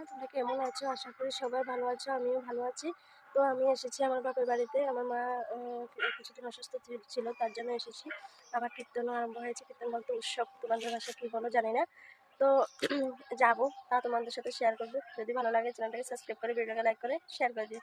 তোমরা কেমন আছো? আশা করি সবাই ভালো আছো, আমিও ভালো আছি। তো আমি এসেছি আমার বাপের বাড়িতে। আমার মা কিছুদিন অসুস্থ ছিল, তার জন্য এসেছি। আবার কীর্তনও আরম্ভ হয়েছে। কীর্তন বলতে উৎসব, তোমাদের ভাষা কী বলো জানি না। তো যাবো, তা তোমাদের সাথে শেয়ার করবো। যদি ভালো লাগে চ্যানেলটাকে সাবস্ক্রাইব করে, ভিডিওটাকে লাইক করে শেয়ার করে দিও।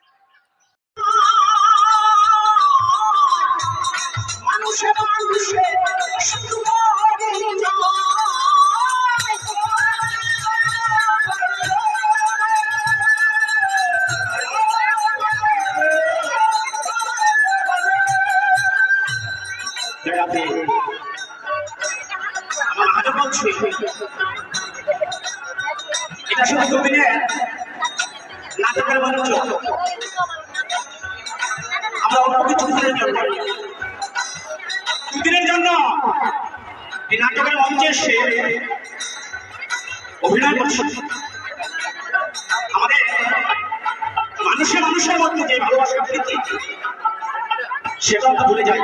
এটা শুধু দুদিনের নাটকের মঞ্চ। আমরা অল্প কিছু দুদিনের জন্য এই নাটকের মঞ্চে এসে অভিনয় করছি। আমাদের মানুষের মধ্যে যে ভালোবাসা প্রীতি, সেটা আমরা ভুলে যাই।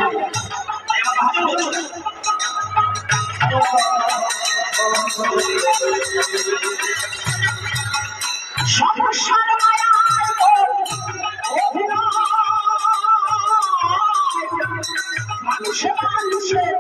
সমস্যার মানুষের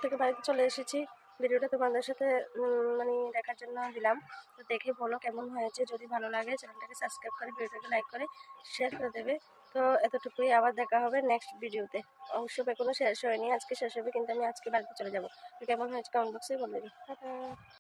থেকে বাড়িতে চলে এসেছি। ভিডিওটা তোমাদের সাথে দেখার জন্য দিলাম। তো দেখে বলো কেমন হয়েছে। যদি ভালো লাগে চ্যানেলটাকে সাবস্ক্রাইব করে, ভিডিওটাকে লাইক করে শেয়ার করে দেবে। তো এতটুকুই, আবার দেখা হবে নেক্সট ভিডিওতে। অবশ্যই এখনো শেষ হয়নি, আজকে শেষ হবে, কিন্তু আমি আজকে বাড়িতে চলে যাবো। তো কেমন হয়েছে কমেন্ট বক্সে বলে দেবে। টাটা।